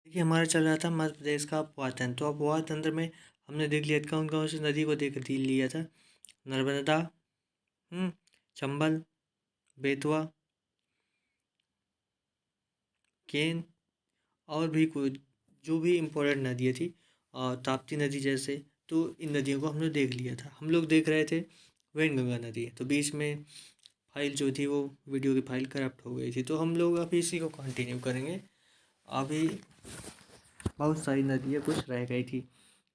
देखिए, हमारा चल रहा था मध्य प्रदेश का अपवाह तंत्र। तो अपवाह तंत्र में हमने देख लिया कौन कौन सी नदी को देख लिया था। नर्मदा, चंबल, बेतवा, केन और भी कोई जो भी इम्पोर्टेंट नदियाँ थी, और ताप्ती नदी जैसे। तो इन नदियों को हमने देख लिया था। हम लोग देख रहे थे वैनगंगा नदी। तो बीच में फाइल जो थी वो वीडियो की फाइल करप्ट हो गई थी, तो हम लोग अभी इसी को कंटिन्यू करेंगे। अभी बहुत सारी नदियाँ कुछ रह गई थी।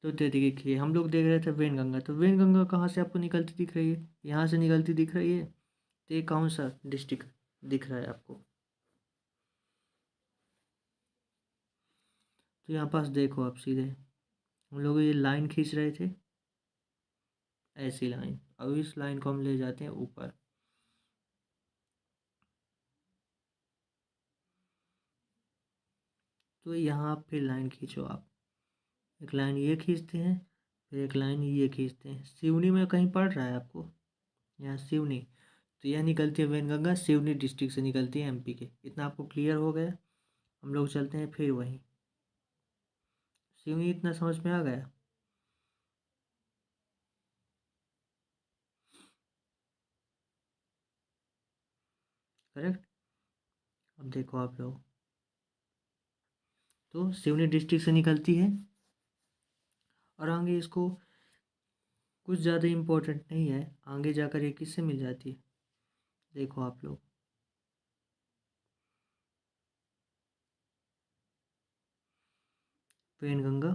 तो देखिए हम लोग देख रहे थे वैनगंगा। तो वैनगंगा कहाँ से आपको निकलती दिख रही है? यहाँ से निकलती दिख रही है। तो ये कौन सा डिस्ट्रिक्ट दिख रहा है आपको? तो यहाँ पास देखो आप सीधे, हम लोग ये लाइन खींच रहे थे, ऐसी लाइन। अब इस लाइन को हम ले जाते हैं ऊपर। तो यहाँ फिर लाइन खींचो आप। एक लाइन ये खींचते हैं, फिर एक लाइन ये खींचते हैं। सिवनी में कहीं पड़ रहा है आपको? यहाँ सिवनी। तो यह निकलती है वैनगंगा, सिवनी डिस्ट्रिक्ट से निकलती है एमपी के। इतना आपको क्लियर हो गया? हम लोग चलते हैं फिर वहीं। सिवनी इतना समझ में आ गया? करेक्ट। अब देखो आप लोग, तो सिवनी डिस्ट्रिक्ट से निकलती है और आगे इसको कुछ ज़्यादा इम्पोर्टेंट नहीं है, आगे जाकर ये किससे मिल जाती है? देखो आप लोग, वैनगंगा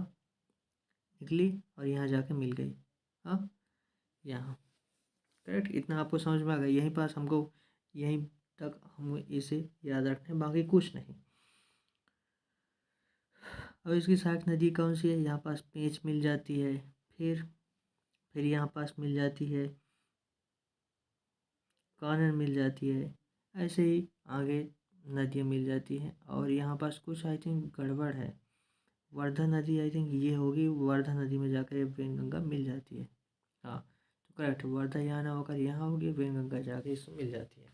निकली और यहाँ जाके मिल गई। हाँ, यहाँ। करेक्ट। इतना आपको समझ में आ गया? यहीं पास हमको, यहीं तक हम इसे याद रखना है, बाकी कुछ नहीं। अब इसकी सहायक नदी कौन सी है? यहाँ पास पेंच मिल जाती है, फिर यहाँ पास मिल जाती है कानन, मिल जाती है। ऐसे ही आगे नदियाँ मिल जाती हैं। और यहाँ पास कुछ आई थिंक गड़बड़ है। वर्धा नदी आई थिंक ये होगी, वर्धा नदी में जाकर ये वैनगंगा मिल जाती है। हाँ, तो करेक्ट, वर्धा यहाँ ना होकर यहाँ होगी, वैनगंगा जाके इसमें मिल जाती है।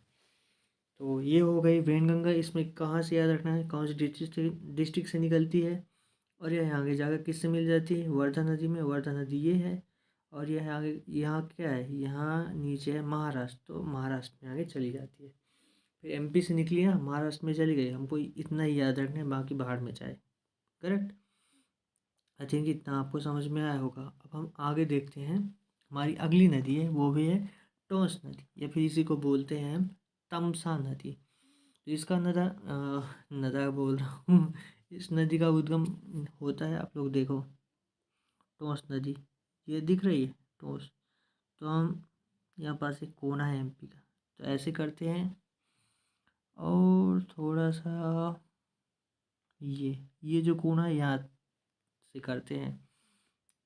तो ये हो गई वैनगंगा। इसमें कहाँ से याद रखना है, कौन सी डिस्ट्रिक्ट से निकलती है, और यह आगे जाकर किससे मिल जाती है? वर्धा नदी में। वर्धा नदी ये है, और यह आगे यहाँ क्या है? यहाँ नीचे है महाराष्ट्र, तो महाराष्ट्र में आगे चली जाती है। फिर एमपी से निकली ना, महाराष्ट्र में चली गई। हमको इतना ही याद रखना है, बाकी बाहर में जाए। करेक्ट। आई थिंक इतना आपको समझ में आया होगा। अब हम आगे देखते हैं। हमारी अगली नदी है, वो भी है टोंस नदी, या फिर इसी को बोलते हैं हम तमसा नदी। तो इसका नदा बोल रहा हूँ इस नदी का उद्गम होता है, आप लोग देखो, टोंस नदी ये दिख रही है, टोंस। तो हम यहाँ पास एक कोना है एमपी का, तो ऐसे करते हैं और थोड़ा सा ये जो कोना है यहाँ से करते हैं।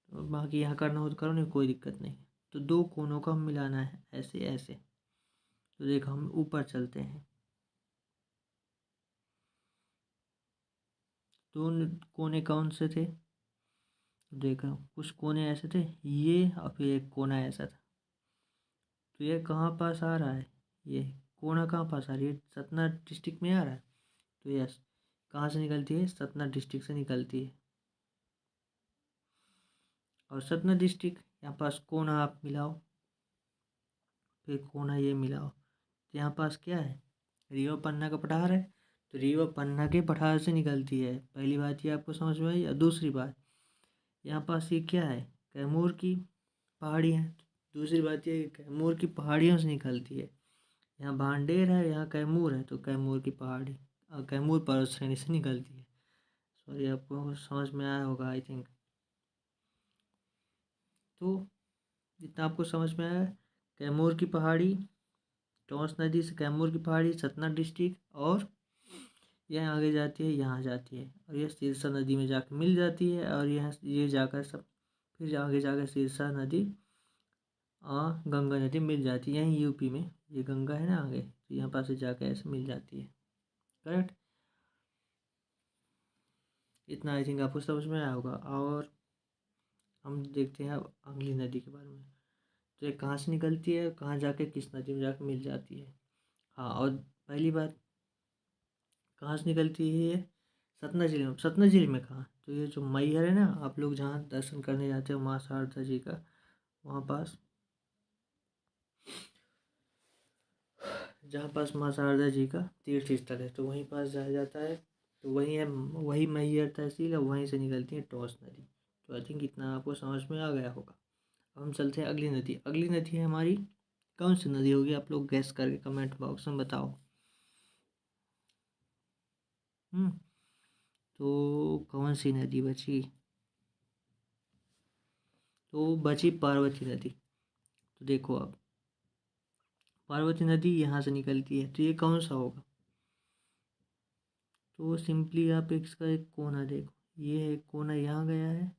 तो बाकी यहाँ करना हो तो करो, नहीं कोई दिक्कत नहीं। तो दो कोनों को हम मिलाना है, ऐसे ऐसे। तो देखो हम ऊपर चलते हैं। दो कोने कौन से थे? देखो कुछ कोने ऐसे थे, ये, और फिर एक कोना ऐसा था। तो ये कहाँ पास आ रहा है? ये कोना कहाँ पास आ रही है? सतना डिस्ट्रिक्ट में आ रहा है। तो यस, कहाँ से निकलती है? सतना डिस्ट्रिक्ट से निकलती है। और सतना डिस्ट्रिक्ट, यहाँ पास कोना आप मिलाओ, फिर कोना ये मिलाओ। तो यहाँ पास क्या है? रीवा पन्ना का पठार है। तो रीवा पन्ना के पठार से निकलती है। पहली बात ये आपको समझ में आई। और दूसरी बात, यहाँ पास ये क्या है? कैमूर की पहाड़ी है। दूसरी बात ये कैमूर की पहाड़ियों से निकलती है। यहाँ भांडेर है, यहाँ कैमूर है, तो कैमूर की पहाड़ी कैमूर पर्वत श्रेणी से निकलती है। सॉरी, आपको समझ में आया होगा आई थिंक। तो जितना आपको समझ में आया, कैमूर की पहाड़ी, टोंस नदी से कैमूर की पहाड़ी, सतना डिस्ट्रिक्ट, और यह आगे जाती है, यहाँ जाती है, और यह सिरसा नदी में जाकर मिल जाती है। और यहाँ ये जाकर सब, फिर आगे जाकर सिरसा नदी और गंगा नदी मिल जाती है यहीं यूपी में। ये गंगा है ना आगे, तो यहाँ पास से जाकर ऐसे मिल जाती है। करेक्ट। इतना आई थिंक आपको समझ में आया होगा। और हम देखते हैं अब अगली नदी के बारे में। तो ये कहाँ से निकलती है, कहाँ जाके किस नदी में जाकर मिल जाती है? हाँ, और पहली बात, कहाँ से निकलती है ये? सतना झील में कहाँ, तो ये जो मैहर है ना, आप लोग जहाँ दर्शन करने जाते हो माँ शारदा जी का, वहाँ पास, जहाँ पास माँ शारदा जी का तीर्थ स्थल है, तो वहीं पास जाया जाता है। तो वहीं है, वही मैहर तहसील है, वहीं से निकलती है टॉस नदी। तो आई थिंक इतना आपको समझ में आ गया होगा। अब हम चलते हैं अगली नदी। अगली नदी है हमारी, कौन सी नदी होगी आप लोग गैस करके कमेंट बॉक्स में बताओ। तो कौन सी नदी बची, तो बची पार्वती नदी। तो देखो अब पार्वती नदी यहाँ से निकलती है, तो ये कौन सा होगा, तो सिंपली आप इसका एक कोना देखो, ये एक कोना यहाँ गया है,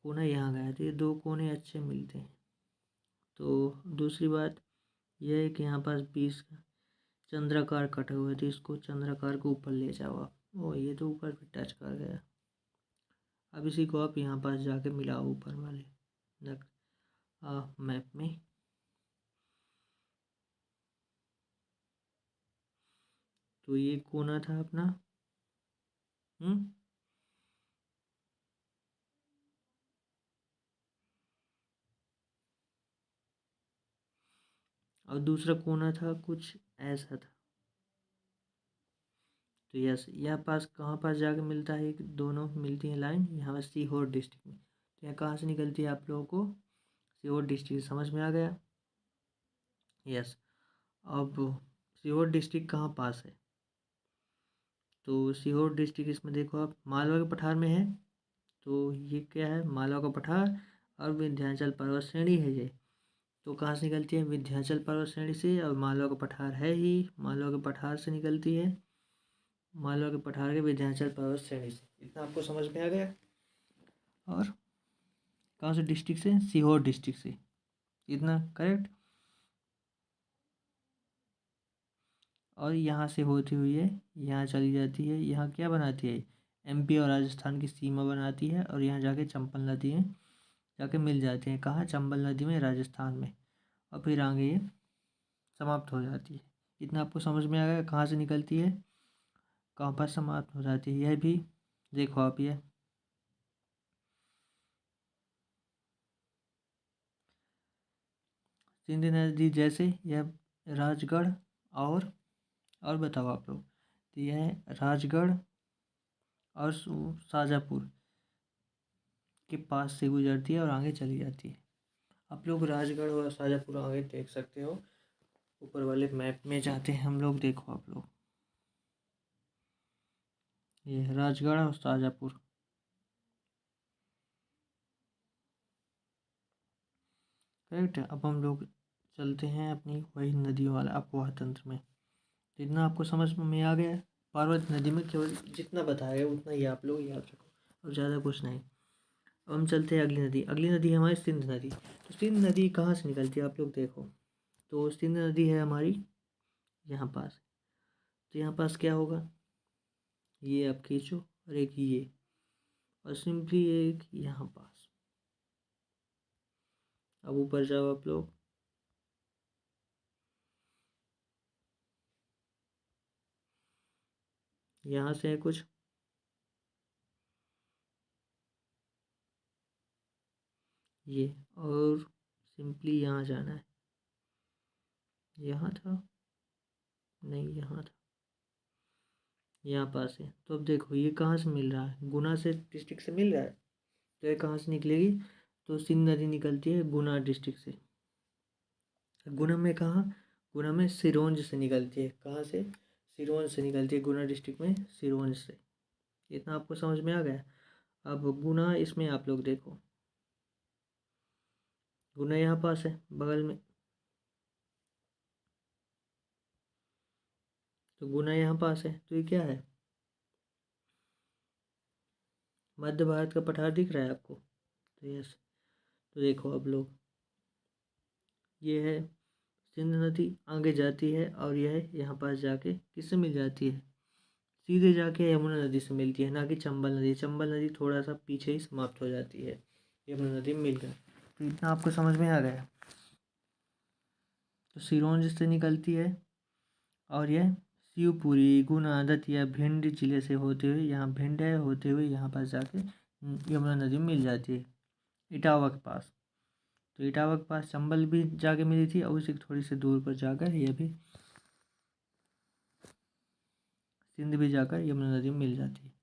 कोना यहाँ गया है, तो ये दो कोने अच्छे मिलते हैं। तो दूसरी बात यह है कि यहाँ पास 20 का चंद्राकार कटा हुआ है, तो इसको चंद्राकार को ऊपर ले जाओ आप। ओ ये तो ऊपर भी टच कर गया। अब इसी को आप यहाँ पास जाके मिलाओ ऊपर वाले मैप में। तो ये कोना था अपना। हम्म और दूसरा कोना था कुछ ऐसा था। तो यस, यह पास कहाँ पास जाके मिलता है, दोनों मिलती हैं लाइन यहाँ सीहोर डिस्ट्रिक्ट में। तो यह कहाँ से निकलती है आप लोगों को, सीहोर डिस्ट्रिक्ट, समझ में आ गया। यस, अब सीहोर डिस्ट्रिक्ट कहाँ पास है, तो सीहोर डिस्ट्रिक्ट इसमें देखो आप मालवा के पठार में है। तो ये क्या है, मालवा का पठार और विंध्याचल पर्वत श्रेणी है ये। तो कहाँ से निकलती है, विंध्याचल पर्वत श्रेणी से, और मालवा का पठार है ही, मालवा के पठार से निकलती है, मालवा के पठार के विंध्याचल पर्वत श्रेणी से। इतना आपको समझ में आ गया। और कहाँ से डिस्ट्रिक्ट से, सीहोर डिस्ट्रिक्ट से, इतना करेक्ट। और यहाँ से होती हुई है, यहाँ चली जाती है, यहाँ क्या बनाती है, एमपी और राजस्थान की सीमा बनाती है, और यहाँ जाके चंबल नदी में जाके मिल जाती है। कहाँ, चंबल नदी में, राजस्थान में। और फिर आगे ये समाप्त हो जाती है। इतना आपको समझ में आ गया, कहाँ से निकलती है, कहाँ पर समाप्त हो जाती है। यह भी देखो आप, ये सिंध नदी जैसे यह राजगढ़ और बताओ आप लोग, तो यह राजगढ़ और शाजापुर के पास से गुजरती है और आगे चली जाती है। आप लोग राजगढ़ और शाजापुर आगे देख सकते हो, ऊपर वाले मैप में जाते हैं हम लोग, देखो आप लोग, ये है राजगढ़ और शाजापुर। करेक्ट है। अब हम लोग चलते हैं अपनी वही नदियों वाला अपवाह तंत्र में। तो इतना आपको समझ में आ गया है। पार्वती नदी में केवल जितना बताया गया उतना ही आप लोग याद रखो, और ज़्यादा कुछ नहीं। अब हम चलते हैं अगली नदी। अगली नदी है हमारी सिंध नदी। तो सिंध नदी कहाँ से निकलती है आप लोग देखो, तो सिंध नदी है हमारी यहाँ पास। तो यहाँ पास क्या होगा, ये आप खींचो और एक ये, और सिंपली एक यहाँ पास। अब ऊपर जाओ आप लोग, यहाँ से है कुछ, ये, और सिंपली यहाँ जाना है। यहाँ था, नहीं यहाँ था, यहाँ पास है। तो अब देखो ये कहाँ से मिल रहा है, गुना से डिस्ट्रिक्ट से मिल रहा है। तो ये कहाँ से निकलेगी, तो सिंध नदी निकलती है गुना डिस्ट्रिक्ट से। गुना में कहाँ, गुना में सिरोंज से निकलती है। कहाँ से, सिरोंज से निकलती है, गुना डिस्ट्रिक्ट में सिरोंज से। इतना आपको समझ में आ गया। अब गुना, इसमें आप लोग देखो, गुना यहाँ पास है बगल में, तो गुना यहाँ पास है। तो ये क्या है, मध्य भारत का पठार दिख रहा है आपको, तो यस। तो देखो अब लोग, ये है सिंध नदी, आगे जाती है, और यह यहाँ पास जाके किससे मिल जाती है, सीधे जाके यमुना नदी से मिलती है, ना कि चंबल नदी। चंबल नदी थोड़ा सा पीछे ही समाप्त हो जाती है, यमुना नदी में मिल गए। तो इतना आपको समझ में आ गया। तो सिरोंज से निकलती है, और यह शिवपुरी, गुना, दतिया, भिंड जिले से होते हुए यहाँ भिंड है, होते हुए यहाँ पास जाके यमुना नदी में मिल जाती है इटावा के पास। तो इटावा के पास चंबल भी जाके मिली थी, और उसी थोड़ी सी दूर पर जाकर यह भी सिंध भी जाकर यमुना नदी में मिल जाती है।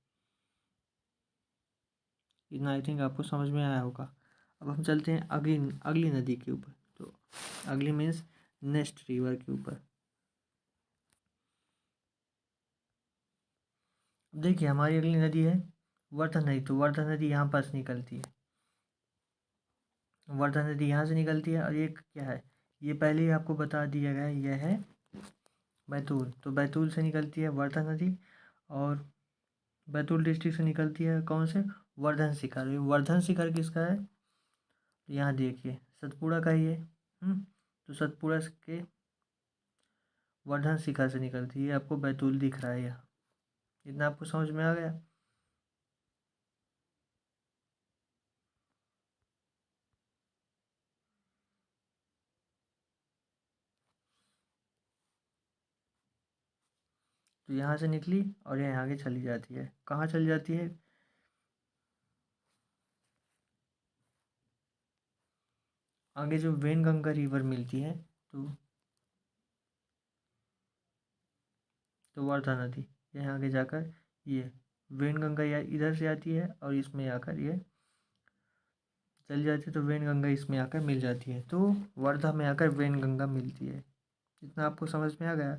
इतना आई थिंक आपको समझ में आया होगा। अब हम चलते हैं अगली अगली नदी के ऊपर। तो अगली मीन्स नेक्स्ट रिवर के ऊपर। अब देखिए हमारी अगली नदी है वर्धा नदी। तो वर्धा नदी यहाँ पास निकलती है, वर्धा नदी यहाँ से निकलती है। और ये क्या है, ये पहले ही आपको बता दिया गया है, यह है बैतूल। तो बैतूल से निकलती है वर्धा नदी, और बैतूल डिस्ट्रिक्ट से निकलती है कौन से, वर्धन शिखर। ये वर्धन शिखर किसका है, यहाँ देखिए सतपुड़ा का ही है। तो सतपुड़ा के वर्धन शिखर से निकलती है, आपको बैतूल दिख रहा है यहाँ। इतना आपको समझ में आ गया। तो यहाँ से निकली और यहाँ आगे चली जाती है। कहाँ चली जाती है, आगे जो वेनगंगा रिवर मिलती है, तो वर्धा नदी यहाँ आगे जाकर ये वेनगंगा या इधर से आती है, और इसमें आकर ये चली जाती है। तो वेनगंगा इसमें आकर मिल जाती है, तो वर्धा में आकर वेनगंगा मिलती है। इतना आपको समझ में आ गया,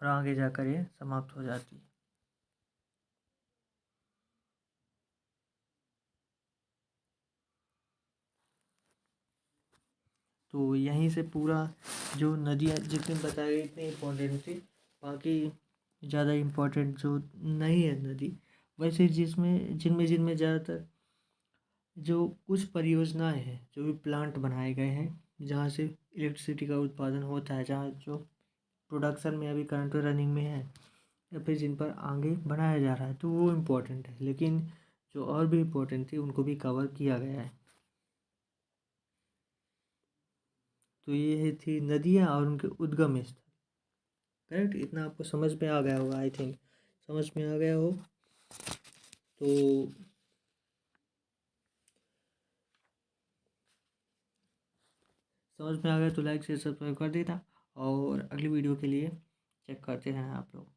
और आगे जाकर ये समाप्त हो जाती है। तो यहीं से पूरा जो नदियाँ जितनी बताई गई इतनी इम्पोर्टेंट थी, बाकी ज़्यादा इम्पोर्टेंट जो नहीं है नदी, वैसे जिसमें जिनमें जिनमें ज़्यादातर जो कुछ परियोजनाएं हैं, जो भी प्लांट बनाए गए हैं जहाँ से इलेक्ट्रिसिटी का उत्पादन होता है, जहाँ जो प्रोडक्शन में अभी करंट रनिंग में है, या फिर जिन पर आगे बनाया जा रहा है, तो वो इम्पोर्टेंट है। लेकिन जो और भी इम्पोर्टेंट थी उनको भी कवर किया गया है। तो ये थी नदियाँ और उनके उद्गम स्थल। करेक्ट, इतना आपको समझ में आ गया होगा, आई थिंक समझ में आ गया हो। तो समझ में आ गया तो लाइक शेयर सब्सक्राइब कर देना, और अगली वीडियो के लिए चेक करते रहना आप लोग।